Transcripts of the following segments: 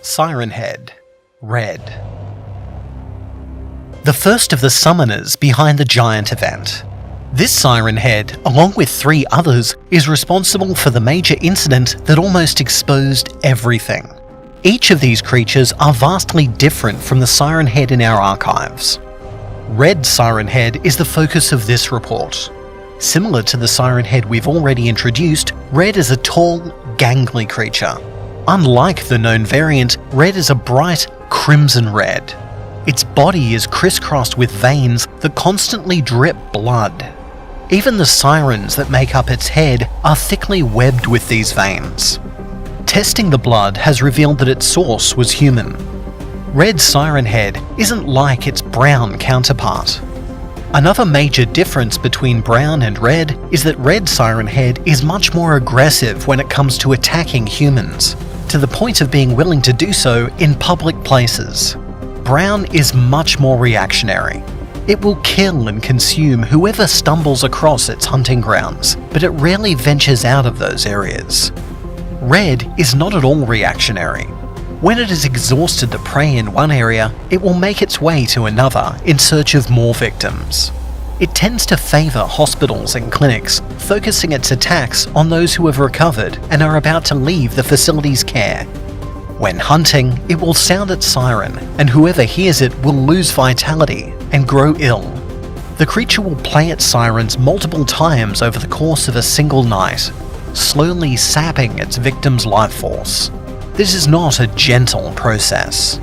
Siren Head, Red. The first of the summoners behind the giant event. This Siren Head, along with 3 others, is responsible for the major incident that almost exposed everything. Each of these creatures are vastly different from the Siren Head in our archives. Red Siren Head is the focus of this report. Similar to the Siren Head we've already introduced, Red is a tall, gangly creature. Unlike the known variant, Red is a bright crimson red. Its body is crisscrossed with veins that constantly drip blood. Even the sirens that make up its head are thickly webbed with these veins. Testing the blood has revealed that its source was human. Red Siren Head isn't like its brown counterpart. Another major difference between brown and red is that Red Siren Head is much more aggressive when it comes to attacking humans, to the point of being willing to do so in public places. Brown is much more reactionary. It will kill and consume whoever stumbles across its hunting grounds, but it rarely ventures out of those areas. Red is not at all reactionary. When it has exhausted the prey in one area, it will make its way to another in search of more victims. It tends to favour hospitals and clinics, focusing its attacks on those who have recovered and are about to leave the facility's care. When hunting, it will sound its siren, and whoever hears it will lose vitality and grow ill. The creature will play its sirens multiple times over the course of a single night, slowly sapping its victim's life force. This is not a gentle process.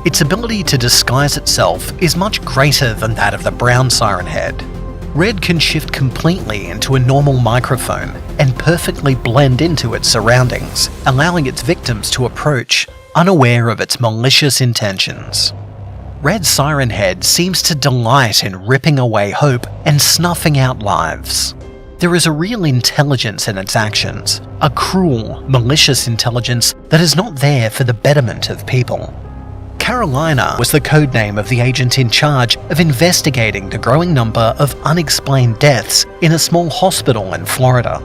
Its ability to disguise itself is much greater than that of the brown Siren Head. Red can shift completely into a normal microphone and perfectly blend into its surroundings, allowing its victims to approach, unaware of its malicious intentions. Red Siren Head seems to delight in ripping away hope and snuffing out lives. There is a real intelligence in its actions, a cruel, malicious intelligence that is not there for the betterment of people. Carolina was the codename of the agent in charge of investigating the growing number of unexplained deaths in a small hospital in Florida.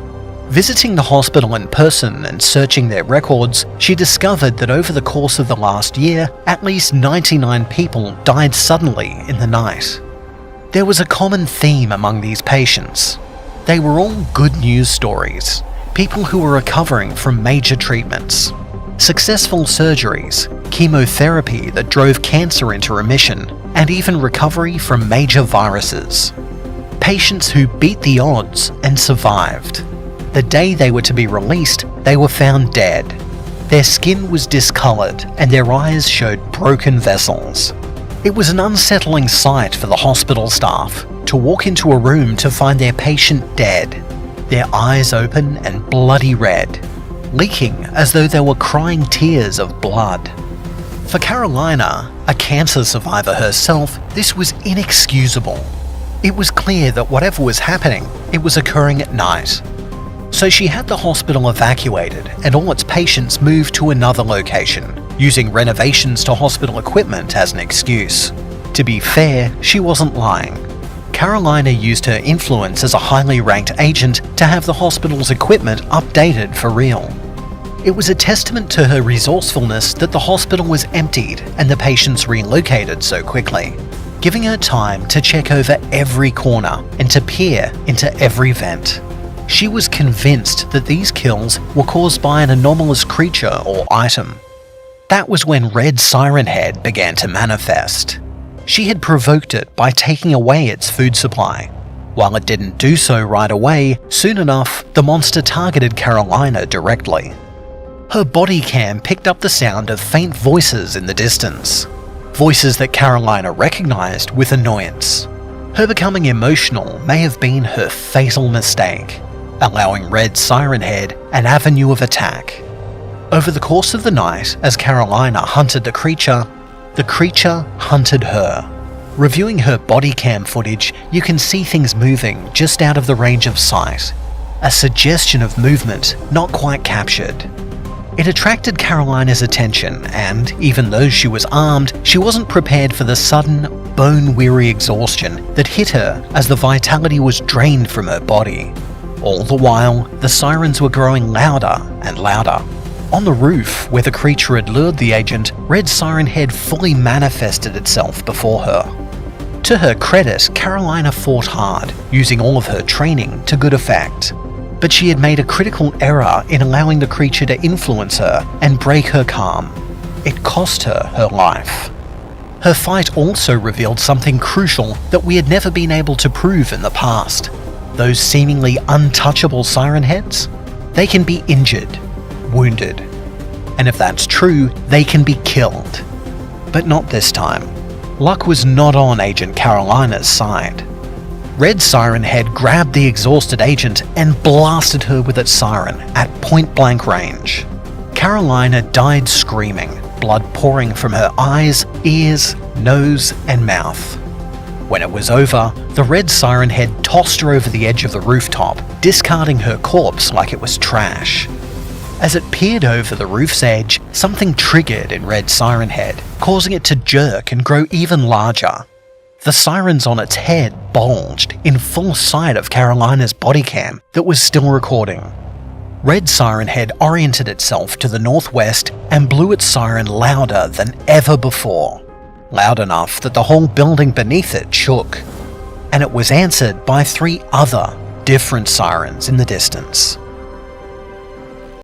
Visiting the hospital in person and searching their records, she discovered that over the course of the last year, at least 99 people died suddenly in the night. There was a common theme among these patients. They were all good news stories, people who were recovering from major treatments. Successful surgeries, chemotherapy that drove cancer into remission, and even recovery from major viruses. Patients who beat the odds and survived. The day they were to be released, they were found dead. Their skin was discoloured and their eyes showed broken vessels. It was an unsettling sight for the hospital staff to walk into a room to find their patient dead, their eyes open and bloody red, leaking as though they were crying tears of blood. For Carolina, a cancer survivor herself, this was inexcusable. It was clear that whatever was happening, it was occurring at night. So she had the hospital evacuated and all its patients moved to another location, using renovations to hospital equipment as an excuse. To be fair, she wasn't lying. Carolina used her influence as a highly ranked agent to have the hospital's equipment updated for real. It was a testament to her resourcefulness that the hospital was emptied and the patients relocated so quickly, giving her time to check over every corner and to peer into every vent. She was convinced that these kills were caused by an anomalous creature or item. That was when Red Siren Head began to manifest. She had provoked it by taking away its food supply. While it didn't do so right away, soon enough, the monster targeted Carolina directly. Her body cam picked up the sound of faint voices in the distance. Voices that Carolina recognized with annoyance. Her becoming emotional may have been her fatal mistake, allowing Red Siren Head an avenue of attack. Over the course of the night, as Carolina hunted the creature hunted her. Reviewing her body cam footage, you can see things moving just out of the range of sight. A suggestion of movement not quite captured. It attracted Carolina's attention and, even though she was armed, she wasn't prepared for the sudden, bone-weary exhaustion that hit her as the vitality was drained from her body. All the while, the sirens were growing louder and louder. On the roof, where the creature had lured the agent, Red Siren Head fully manifested itself before her. To her credit, Carolina fought hard, using all of her training to good effect. But she had made a critical error in allowing the creature to influence her and break her calm. It cost her her life. Her fight also revealed something crucial that we had never been able to prove in the past. Those seemingly untouchable siren heads? They can be injured, wounded. And if that's true, they can be killed. But not this time. Luck was not on Agent Carolina's side. Red Siren Head grabbed the exhausted agent and blasted her with its siren at point-blank range. Carolina died screaming, blood pouring from her eyes, ears, nose, and mouth. When it was over, the Red Siren Head tossed her over the edge of the rooftop, discarding her corpse like it was trash. As it peered over the roof's edge, something triggered in Red Siren Head, causing it to jerk and grow even larger. The sirens on its head bulged in full sight of Carolina's body cam that was still recording. Red Siren Head oriented itself to the northwest and blew its siren louder than ever before. Loud enough that the whole building beneath it shook. And it was answered by 3 other different sirens in the distance.